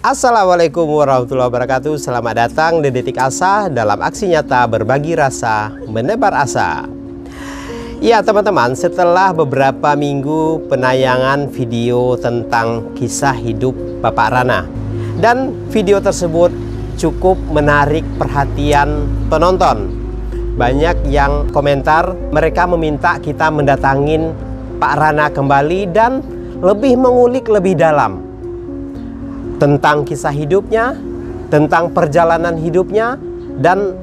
Assalamualaikum warahmatullahi wabarakatuh. Selamat datang di Detik Asa dalam aksi nyata berbagi rasa, menebar asa. Ya teman-teman, setelah beberapa minggu penayangan video tentang kisah hidup Bapak Rana, dan video tersebut cukup menarik perhatian penonton. Banyak yang komentar, mereka meminta kita mendatangin Pak Rana kembali dan lebih mengulik lebih dalam tentang kisah hidupnya, tentang perjalanan hidupnya, dan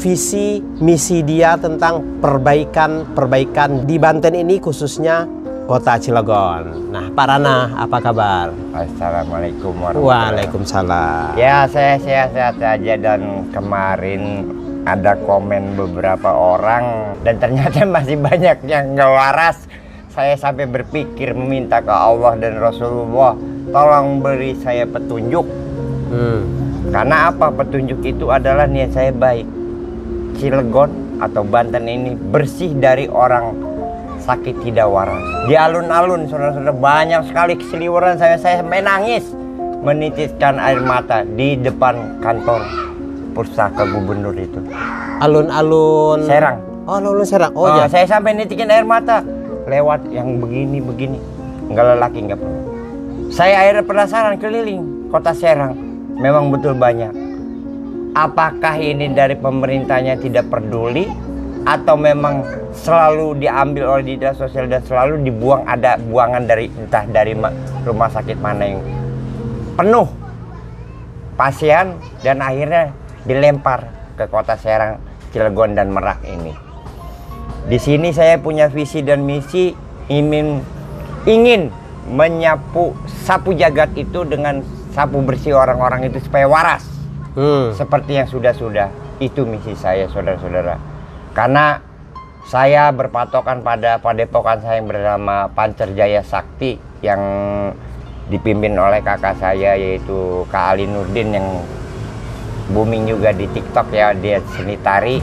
visi misi dia tentang perbaikan di Banten ini, khususnya kota Cilegon. Nah, Pak Rana, apa kabar? Assalamualaikum warahmatullahi wabarakatuh. Waalaikumsalam. Ya, saya sehat-sehat saja, dan kemarin ada komen beberapa orang dan ternyata masih banyak yang nggak waras. Saya sampai berpikir meminta ke Allah dan Rasulullah, tolong beri saya petunjuk. Karena apa? Petunjuk itu adalah niat saya baik. Cilegon atau Banten ini bersih dari orang sakit tidak waras. Di alun-alun, saudara-saudara, banyak sekali keseliweran. Saya sampai nangis, menitiskan air mata di depan kantor Pusaka Gubernur itu. Alun-alun Serang. Oh, alun-alun Serang. Oh ya. Saya sampai nitikin air mata lewat yang begini-begini. Enggak lelaki, enggak perlu. Saya akhirnya penasaran keliling kota Serang. Memang betul banyak. Apakah ini dari pemerintahnya tidak peduli, atau memang selalu diambil oleh dinas sosial dan selalu dibuang, ada buangan dari entah dari rumah sakit mana yang penuh pasien dan akhirnya dilempar ke kota Serang, Cilegon dan Merak ini. Di sini saya punya visi dan misi ingin menyapu sapu jagat itu dengan sapu bersih orang-orang itu supaya waras. Seperti yang sudah-sudah. Itu misi saya, saudara-saudara. Karena saya berpatokan pada padepokan saya yang bernama Pancerjaya Sakti, yang dipimpin oleh kakak saya yaitu Kak Ali Nurdin, yang booming juga di TikTok ya. Dia seni tari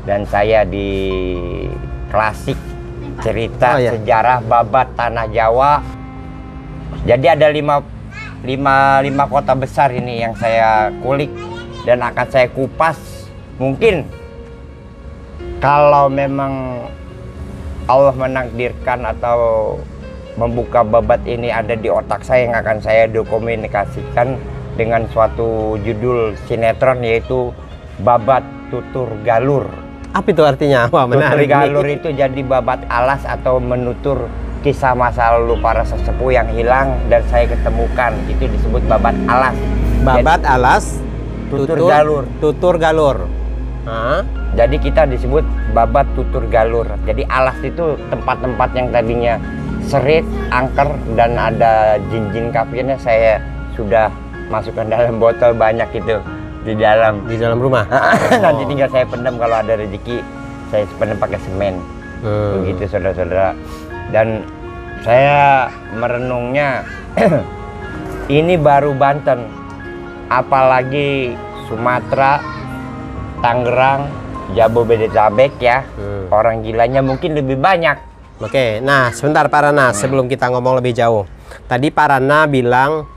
dan saya di klasik cerita sejarah babat tanah Jawa. Jadi ada lima kota besar ini yang saya kulik dan akan saya kupas. Mungkin kalau memang Allah menakdirkan atau membuka babat ini ada di otak saya, yang akan saya dokumentasikan dengan suatu judul sinetron, yaitu Babat Tutur Galur. Apa itu artinya? Wah, menarik. Tutur Galur itu jadi babat alas atau menutur kisah masa lalu para sesepuh yang hilang dan saya ketemukan. Itu disebut babat alas. Babat jadi, alas, tutur galur. Tutur galur. Jadi kita disebut babat tutur galur. Jadi alas itu tempat-tempat yang tadinya serit, angker, dan ada jin-jin kafirnya saya sudah masukkan dalam botol banyak itu di dalam rumah. Nanti tinggal saya pendam, kalau ada rezeki saya pendam pakai semen. Begitu, saudara-saudara. Dan saya merenungnya ini baru Banten, apalagi Sumatera, Tangerang, Jabodetabek ya. Orang gilanya mungkin lebih banyak. Oke, nah sebentar Pak Rana, sebelum kita ngomong lebih jauh. Tadi Pak Rana bilang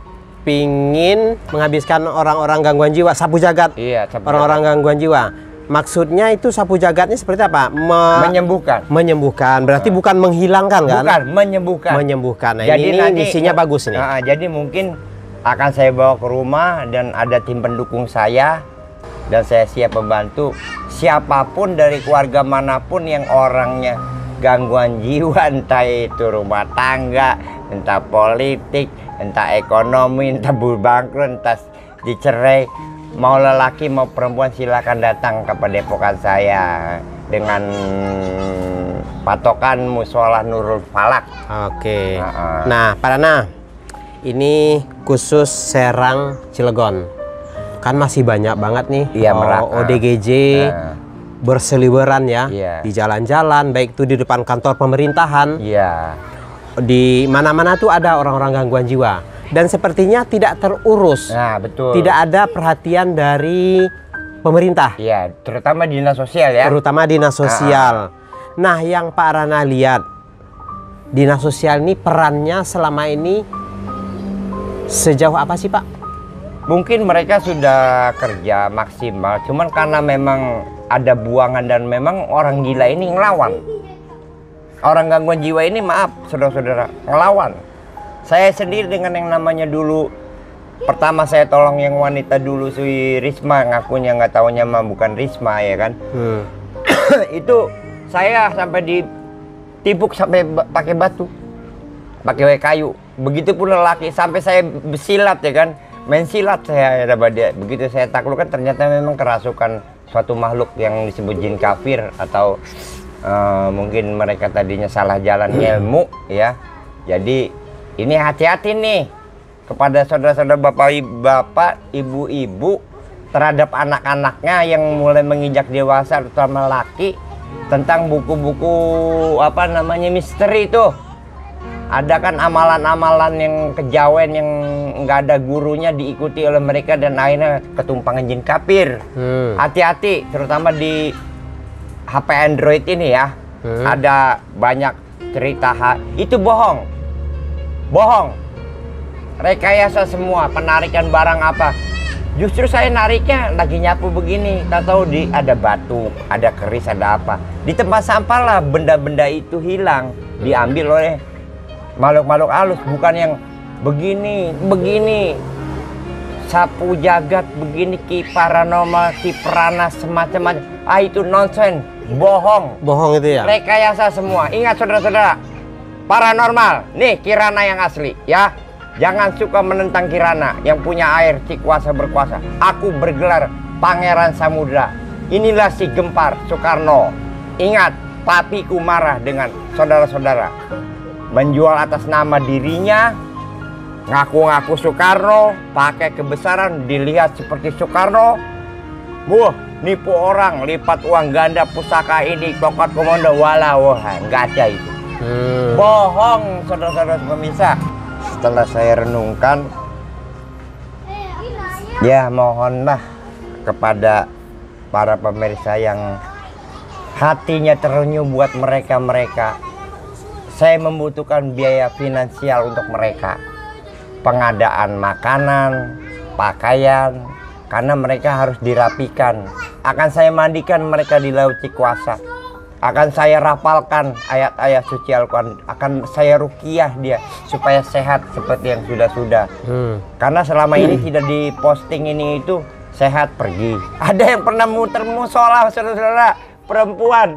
pingin menghabiskan orang-orang gangguan jiwa, sapu jagat. Iya, orang-orang gangguan jiwa. Maksudnya itu sapu jagatnya seperti apa? Menyembuhkan. Menyembuhkan. Berarti bukan menghilangkan kan? Bukan, menyembuhkan. Menyembuhkan. Nah, jadi ini misinya bagus nih. Jadi mungkin akan saya bawa ke rumah dan ada tim pendukung saya, dan saya siap membantu siapapun dari keluarga manapun yang orangnya gangguan jiwa, entah itu rumah tangga, entah politik, entah ekonomi, entah bangkrut, entah dicerai. Mau lelaki mau perempuan silakan datang ke padepokan saya dengan patokan Mushola Nurul Falak. Oke. Nah, Pak Rana, ini khusus Serang Cilegon. Kan masih banyak banget nih ODGJ berseliweran ya di jalan-jalan, baik itu di depan kantor pemerintahan. Di mana-mana tuh ada orang-orang gangguan jiwa. Dan sepertinya tidak terurus. Nah, betul. Tidak ada perhatian dari pemerintah. Iya, terutama dinas sosial ya. Terutama dinas sosial. Nah, yang Pak Rana lihat, dinas sosial ini perannya selama ini sejauh apa sih Pak? Mungkin mereka sudah kerja maksimal, cuman karena memang ada buangan dan memang orang gila ini ngelawan. Orang gangguan jiwa ini, maaf saudara-saudara, ngelawan. Saya sendiri dengan yang namanya dulu, pertama saya tolong yang wanita dulu, si Risma, ngakunya nggak taunya mah bukan Risma ya kan. Itu saya sampai ditipuk sampai pakai batu, pakai kayu. Begitupun lelaki, sampai saya bersilat ya kan. Main silat saya dapat dia. Begitu saya taklukkan, ternyata memang kerasukan suatu makhluk yang disebut jin kafir, atau mungkin mereka tadinya salah jalan ilmu ya. Jadi ini hati-hati nih kepada saudara-saudara bapak, ibu-ibu terhadap anak-anaknya yang mulai menginjak dewasa, terutama laki, tentang buku-buku apa namanya misteri itu. Ada kan amalan-amalan yang kejawen yang nggak ada gurunya diikuti oleh mereka dan akhirnya ketumpangan jin kafir. Hati-hati, terutama di HP Android ini ya. Ada banyak cerita itu bohong, rekayasa semua, penarikan barang apa. Justru saya nariknya lagi nyapu begini, tak tahu ada batu, ada keris, ada apa. Di tempat sampah lah benda-benda itu hilang, diambil oleh makhluk-makhluk halus, bukan yang begini sapu jagat begini, ki paranormal, ki prana semacam-macam. Itu nonsen, bohong itu ya, rekayasa semua. Ingat saudara-saudara, paranormal nih Kirana yang asli ya, jangan suka menentang Kirana yang punya air, si kuasa berkuasa. Aku bergelar Pangeran Samudra, inilah si Gempar Soekarno. Ingat, papiku marah dengan saudara-saudara menjual atas nama dirinya, ngaku-ngaku Soekarno, pakai kebesaran, dilihat seperti Soekarno. Nipu orang, lipat uang ganda, pusaka ini, tongkat komando, wah, nggak ada itu. Bohong saudara-saudara pemirsa. Setelah saya renungkan, ya mohonlah kepada para pemirsa yang hatinya terenyuh buat mereka. Saya membutuhkan biaya finansial untuk mereka, pengadaan makanan, pakaian, karena mereka harus dirapikan. Akan saya mandikan mereka di Laut Cikuasa, akan saya rapalkan ayat-ayat suci Al-Quran, akan saya ruqyah dia supaya sehat seperti yang sudah-sudah. Karena selama ini tidak diposting ini itu, sehat pergi. Ada yang pernah muter musola saudara-saudara, perempuan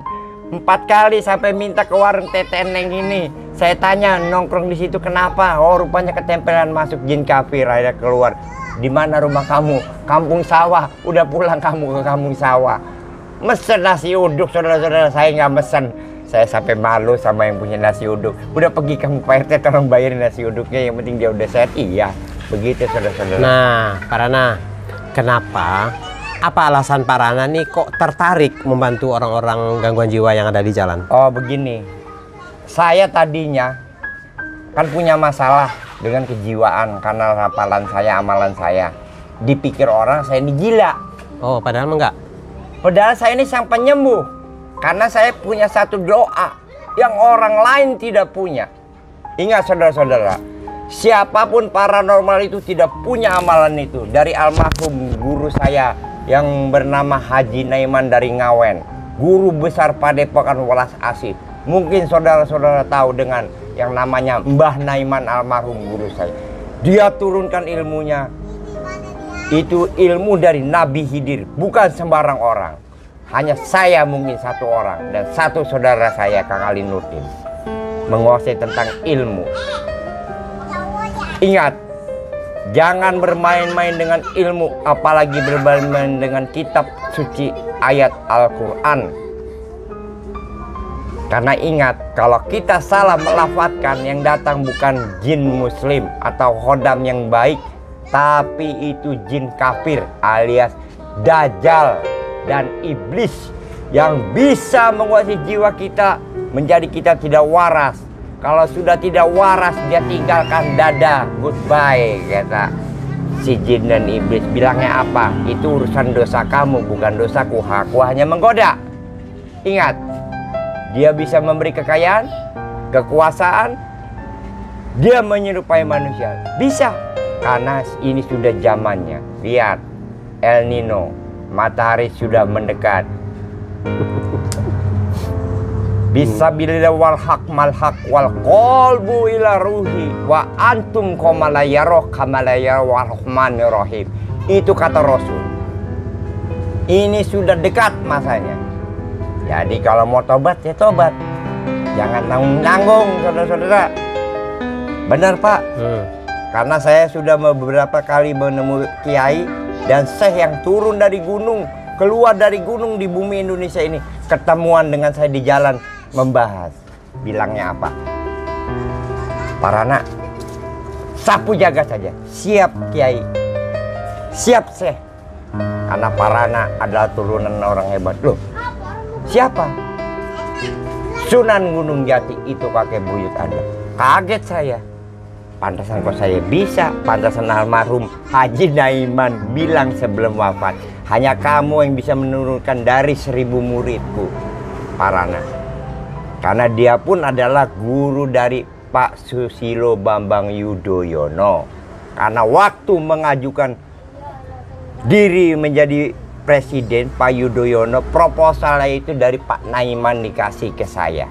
4 kali sampai minta ke warung teteneng ini. Saya tanya, nongkrong di situ kenapa? Oh, rupanya ketempelan masuk jin kafir. Akhirnya keluar. Di mana rumah kamu? Kampung Sawah. Udah pulang kamu ke Kampung Sawah. Mesen nasi uduk saudara-saudara, saya nggak mesen. Saya sampai malu sama yang punya nasi uduk. Udah pergi kamu Pak RT, tolong bayarin nasi uduknya. Yang penting dia udah sehat. Iya, begitu saudara-saudara. Nah, Parana, kenapa? Apa alasan Parana nih kok tertarik membantu orang-orang gangguan jiwa yang ada di jalan? Oh begini, saya tadinya kan punya masalah dengan kejiwaan karena rapalan saya, amalan saya. Dipikir orang saya ini gila. Oh, padahal enggak. Padahal saya ini sang penyembuh. Karena saya punya satu doa yang orang lain tidak punya. Ingat saudara-saudara, siapapun paranormal itu tidak punya amalan itu. Dari almarhum guru saya yang bernama Haji Naiman dari Ngawen, guru besar Padepokan Welas Asih. Mungkin saudara-saudara tahu dengan yang namanya Mbah Naiman, almarhum guru saya. Dia turunkan ilmunya, itu ilmu dari Nabi Khidir, bukan sembarang orang. Hanya saya mungkin satu orang dan satu saudara saya, Kang Ali Nurdin, menguasai tentang ilmu. Ingat, jangan bermain-main dengan ilmu, apalagi bermain-main dengan kitab suci ayat Al-Quran. Karena ingat, kalau kita salah melafadzkan, yang datang bukan jin muslim atau khodam yang baik, tapi itu jin kafir alias dajjal dan iblis yang bisa menguasai jiwa kita, menjadi kita tidak waras. Kalau sudah tidak waras, dia tinggalkan dada, goodbye, kata si jin dan iblis. Bilangnya apa? Itu urusan dosa kamu, bukan dosaku. Aku hanya menggoda. Ingat, dia bisa memberi kekayaan, kekuasaan, dia menyerupai manusia, bisa. Karena ini sudah zamannya. Lihat, El Nino, matahari sudah mendekat. Bisabilillah wal haq mal haq wal qalbu ila ruhi wa antum qamalayaro kamalayaro warahmanir rahim. Itu kata Rasul. Ini sudah dekat masanya. Jadi kalau mau tobat ya tobat. Jangan nanggung-nanggung, saudara-saudara. Benar, Pak. Karena saya sudah beberapa kali menemui kiai dan syekh yang turun dari gunung, keluar dari gunung di bumi Indonesia ini, ketemuan dengan saya di jalan membahas. Bilangnya apa? Para anak, sapu jaga saja. Siap kiai, siap syekh. Karena para anak adalah turunan orang hebat. Loh, siapa? Sunan Gunung Jati, itu kakek buyut Anda. Kaget saya. Pantasan kok saya bisa. Pantasan almarhum Haji Naiman bilang sebelum wafat, hanya kamu yang bisa menurunkan dari 1000 muridku, Parana. Karena dia pun adalah guru dari Pak Susilo Bambang Yudhoyono. Karena waktu mengajukan diri menjadi presiden, Pak Yudhoyono, proposalnya itu dari Pak Naiman dikasih ke saya.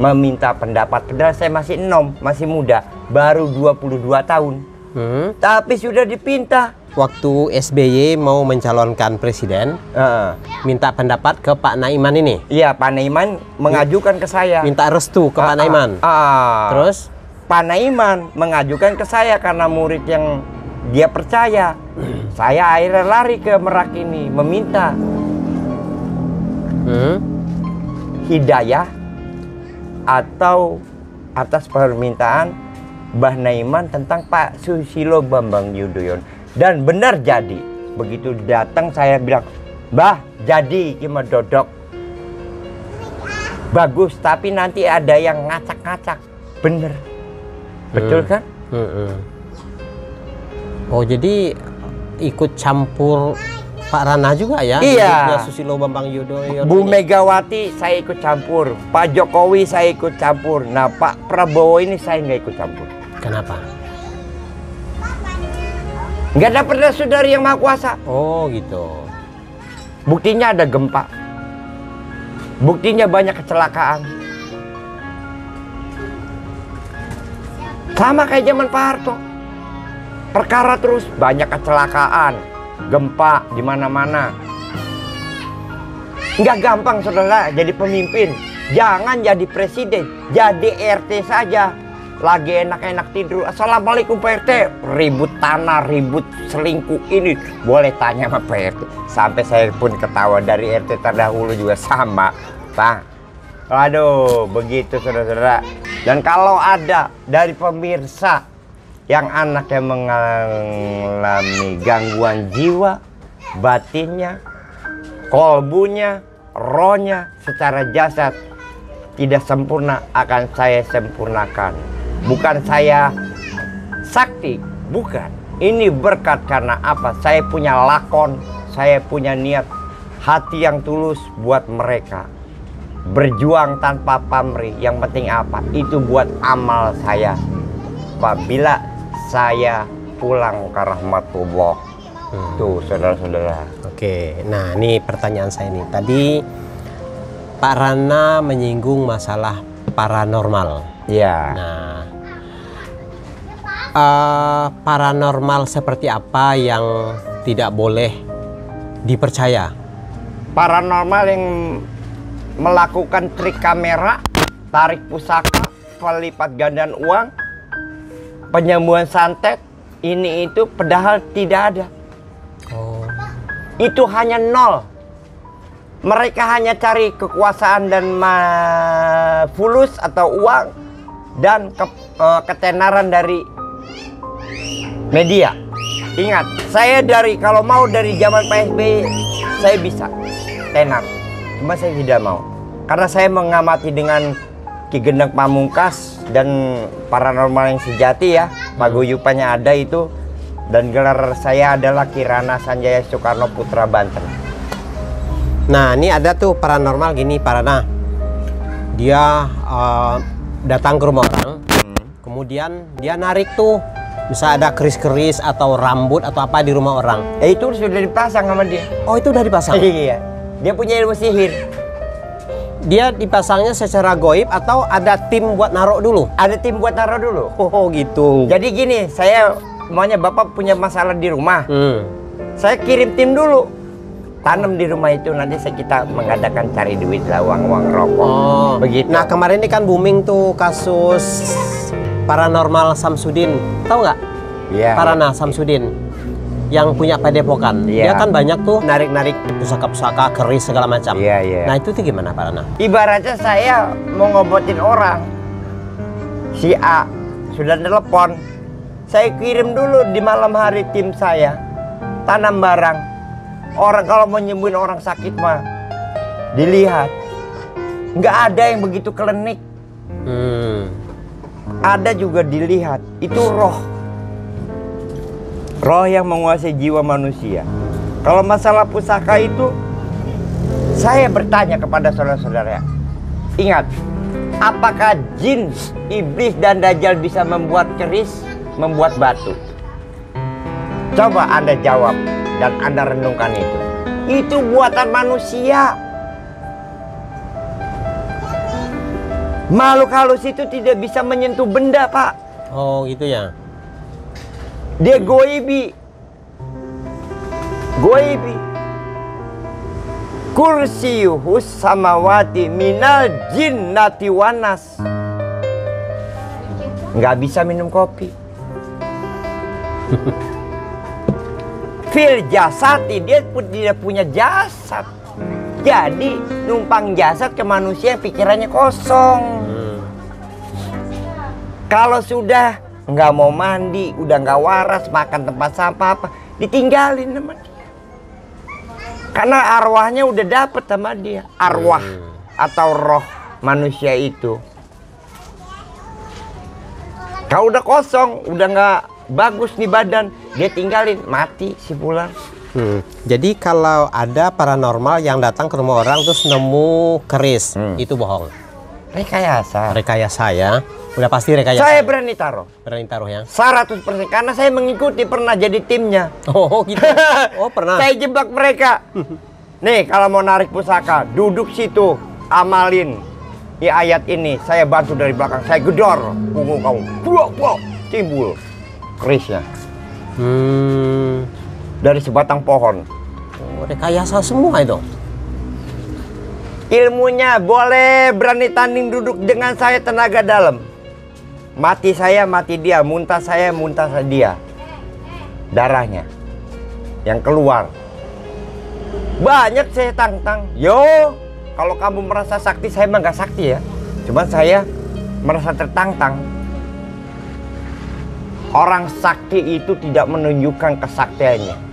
Meminta pendapat, padahal saya masih masih muda, baru 22 tahun. Tapi sudah dipinta. Waktu SBY mau mencalonkan presiden, minta pendapat ke Pak Naiman ini. Iya, Pak Naiman mengajukan ke saya. Minta restu ke Pak Naiman. Terus Pak Naiman mengajukan ke saya karena murid yang dia percaya. Saya akhirnya lari ke Merak ini meminta hidayah atau atas permintaan Mbah Naiman tentang Pak Susilo Bambang Yudhoyono. Dan benar jadi. Begitu datang saya bilang, Mbah, jadi gimana dodok. Bagus, tapi nanti ada yang ngacak-ngacak. Bener. Betul kan? Oh, jadi ikut campur Pak Rana juga ya? Iya. Susilo Bambang Yudhoyono. Bu Megawati saya ikut campur. Pak Jokowi saya ikut campur. Nah, Pak Prabowo ini saya nggak ikut campur. Kenapa? Nggak dapat restu dari Yang Maha Kuasa. Oh, gitu. Buktinya ada gempa. Buktinya banyak kecelakaan. Sama kayak zaman Pak Harto. Perkara terus banyak kecelakaan, gempa di mana-mana. Nggak gampang, saudara, jadi pemimpin. Jangan jadi presiden, jadi RT saja. Lagi enak-enak tidur, assalamualaikum Pak RT. Ribut tanah, ribut selingkuh ini. Boleh tanya sama Pak RT. Sampai saya pun ketawa, dari RT terdahulu juga sama, Pak. Aduh, begitu saudara-saudara. Dan kalau ada dari pemirsa yang anaknya mengalami gangguan jiwa, batinnya, kolbunya, rohnya, secara jasad tidak sempurna, akan saya sempurnakan. Bukan saya sakti, bukan. Ini berkat karena apa? Saya punya lakon, saya punya niat, hati yang tulus buat mereka. Berjuang tanpa pamrih, yang penting apa? Itu buat amal saya. Apabila saya pulang ke rahmatullah. Tuh, saudara-saudara. Oke, nah ini pertanyaan saya nih. Tadi Pak Rana menyinggung masalah paranormal. Ya. Nah, paranormal seperti apa yang tidak boleh dipercaya? Paranormal yang melakukan trik kamera, tarik pusaka, pelipat gandaan uang, penyembuhan santet, ini itu padahal tidak ada. Oh. Itu hanya nol. Mereka hanya cari kekuasaan dan fulus atau uang dan ketenaran dari media. Ingat, saya kalau mau dari zaman PSBY saya bisa tenar. Cuma saya tidak mau. Karena saya mengamati dengan Ki Gendeng Pamungkas dan paranormal yang sejati ya. Paguyupannya ada itu. Dan gelar saya adalah Kirana Sanjaya Soekarno Putra Banten. Nah, ini ada tuh paranormal gini, Pak Rana. Dia datang ke rumah orang, kemudian dia narik tuh Bisa ada keris-keris atau rambut atau apa di rumah orang. Itu sudah dipasang sama dia. Oh, itu udah dipasang? Iya. Dia punya ilmu sihir. Dia dipasangnya secara goib atau ada tim buat naruh dulu? Ada tim buat naruh dulu. Oh gitu. Jadi gini, saya maunya Bapak punya masalah di rumah. Saya kirim tim dulu. Tanam di rumah itu, nanti kita mengadakan cari duit lah, uang rokok. Oh, begitu. Nah, kemarin ini kan booming tuh kasus paranormal Samsudin. Tahu nggak? Iya. Parana Samsudin yang punya padepokan. Iya. Dia kan banyak tuh narik-narik pusaka-pusaka, keris segala macam. Iya, iya. Nah, itu tuh gimana Parana? Ibaratnya saya mau ngobatin orang. Si A sudah telepon. Saya kirim dulu di malam hari tim saya. Tanam barang. Orang kalau mau nyembuhin orang sakit mah dilihat. Nggak ada yang begitu klinik. Ada juga dilihat. Itu roh. Roh yang menguasai jiwa manusia. Kalau masalah pusaka itu, saya bertanya kepada saudara-saudara. Ingat, apakah jin, iblis, dan dajjal bisa membuat keris, membuat batu? Coba Anda jawab dan Anda renungkan itu. Itu buatan manusia. Makhluk halus itu tidak bisa menyentuh benda, Pak. Oh, gitu ya. Dia goibi. Goibi. Kursiyuhus samawati minal jinnati wanas. Nggak bisa minum kopi. Fil jasati, dia tidak punya jasad. Jadi numpang jasad ke manusia, pikirannya kosong. Kalau sudah nggak mau mandi, udah nggak waras, makan tempat sampah apa, ditinggalin sama dia. Karena arwahnya udah dapet sama dia. Arwah atau roh manusia itu. Kalau udah kosong, udah nggak bagus nih badan, dia tinggalin, mati si Bulan. Jadi kalau ada paranormal yang datang ke rumah orang terus nemu keris, itu bohong. Rekayasa. Rekayasa ya. Udah pasti rekayasa. Saya berani taruh. Berani taruh ya. 100% karena saya mengikuti, pernah jadi timnya. Oh gitu. Oh pernah. Saya jebak mereka. Nih kalau mau narik pusaka, duduk situ, amalin ayat ini. Saya bantu dari belakang, saya gedor punggung kamu. Buak, timbul kerisnya. Dari sebatang pohon. Oh, rekayasa semua itu. Ilmunya boleh berani tanding duduk dengan saya tenaga dalam. Mati saya, mati dia. Muntah saya, muntah dia. Darahnya yang keluar. Banyak saya tantang. Yo, kalau kamu merasa sakti, saya mah nggak sakti ya. Cuman saya merasa tertantang. Orang sakti itu tidak menunjukkan kesaktiannya.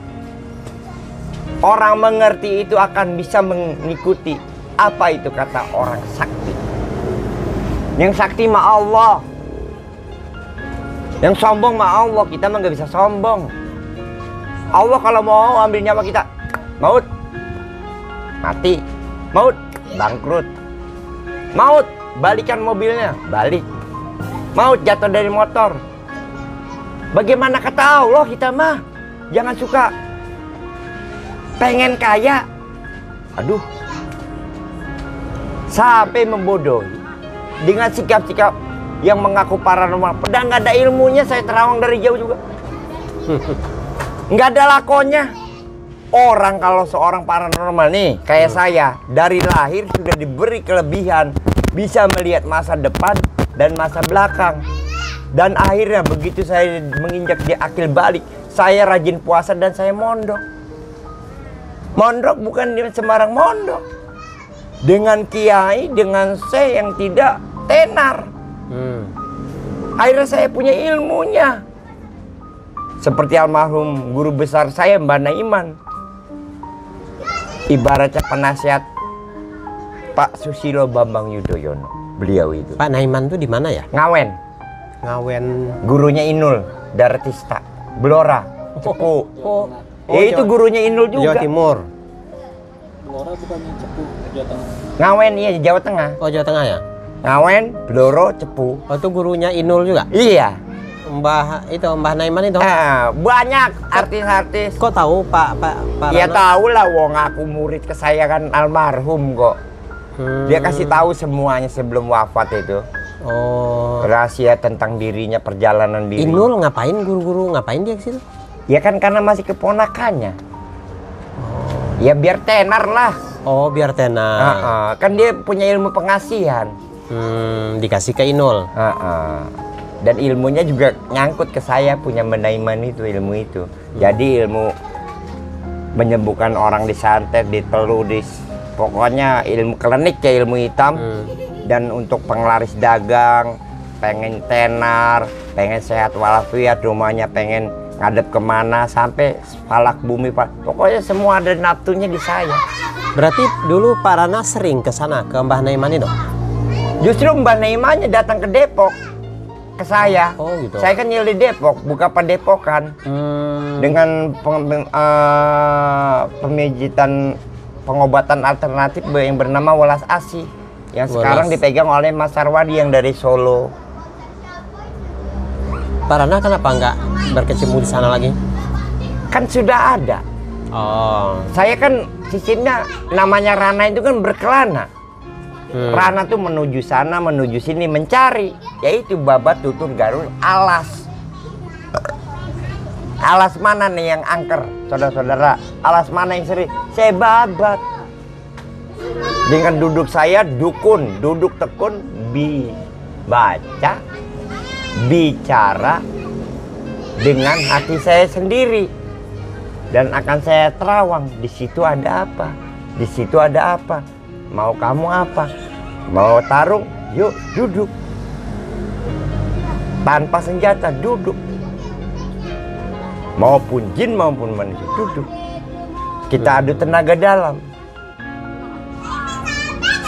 Orang mengerti itu akan bisa mengikuti apa itu kata orang sakti. Yang sakti mah Allah. Yang sombong mah Allah. Kita mah nggak bisa sombong. Allah kalau mau ambil nyawa kita, maut, mati. Maut, bangkrut. Maut, balikan mobilnya, balik. Maut, jatuh dari motor. Bagaimana kata Allah kita mah? Jangan suka pengen kaya. Aduh. Sampai membodohi dengan sikap-sikap yang mengaku paranormal. Padahal nggak ada ilmunya, saya terawang dari jauh juga. Nggak ada lakonnya. Orang kalau seorang paranormal nih, kayak saya, dari lahir sudah diberi kelebihan. Bisa melihat masa depan dan masa belakang. Dan akhirnya begitu saya menginjak di akil balik, saya rajin puasa dan saya mondok. Mondok bukan sembarang mondok. Dengan kiai, dengan syekh yang tidak tenar. Akhirnya saya punya ilmunya. Seperti almarhum guru besar saya, Mbak Naiman. Ibaratnya penasihat Pak Susilo Bambang Yudhoyono. Beliau itu. Pak Naiman tuh di mana ya? Ngawen. Ngawen. Gurunya Inul Daratista. Blora. Cepu. Itu gurunya Inul juga. Jawa Timur. Blora bukannya Cepu, Jawa Tengah. Ngawen, iya, Jawa Tengah. Oh, Jawa Tengah ya? Ngawen, Bloro, Cepu. Oh, itu gurunya Inul juga? Iya. Mbah Naiman itu. Banyak artis-artis. Kok tahu Pak Ya Rana? tahu lah, wong aku murid kesayangan almarhum kok. Dia kasih tahu semuanya sebelum wafat itu. Oh. Rahasia tentang dirinya, perjalanan diri. Inul ngapain, guru-guru ngapain dia ke situ? Ya kan karena masih keponakannya. Ya biar tenar lah. Oh, biar tenar. Kan dia punya ilmu pengasihan. Dikasih ke Inul. Dan ilmunya juga nyangkut ke saya, punya Menaiman itu, ilmu itu. Jadi ilmu menyembuhkan orang disantet, diteludis. Pokoknya ilmu klinik ya, ilmu hitam. Dan untuk penglaris dagang, pengen tenar, pengen sehat walafiat, rumahnya pengen ngadep kemana, sampai palak bumi, pokoknya semua ada nafsunya di saya. Berarti dulu Pak Rana sering ke sana, ke Mbah Naiman itu? Justru Mbah Naimannya datang ke Depok ke saya. Oh gitu. Saya kan nyil di Depok, buka padepokan. Dengan pemijitan pengobatan alternatif yang bernama Welas Asi, yang sekarang dipegang oleh Mas Sarwadi yang dari Solo. Pak Rana kenapa nggak berkecimpung di sana lagi? Kan sudah ada. Oh. Saya kan sistemnya namanya Rana itu kan berkelana. Rana tuh menuju sana, menuju sini, mencari, yaitu babat, tutur, garul, alas. Alas mana nih yang angker, saudara-saudara? Alas mana yang sering? Saya babat. Dengan duduk saya dukun, duduk tekun, baca, bicara dengan hati saya sendiri, dan akan saya terawang. Di situ ada apa? Di situ ada apa? Mau kamu apa? Mau tarung? Yuk duduk. Tanpa senjata duduk. Maupun jin maupun manusia duduk. Kita adu tenaga dalam.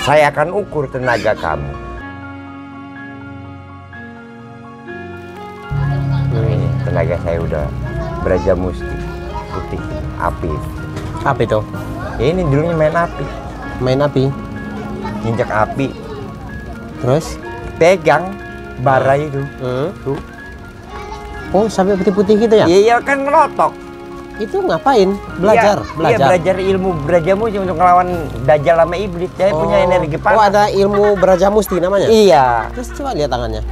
Saya akan ukur tenaga kamu. Ini tenaga saya udah Braja Musti putih, api. Apa itu? Ini dulunya main api. Main api. Injak api. Terus? Pegang bara itu. Tuh. Oh, sampai putih-putih gitu ya? Iya kan ngelotok. Itu ngapain? Belajar, Iya, belajar. Iya, belajar ilmu Braja Musti untuk ngelawan Dajjal sama iblis. Saya punya energi panas. Oh, ada ilmu Braja Musti namanya? Iya. Terus coba lihat tangannya.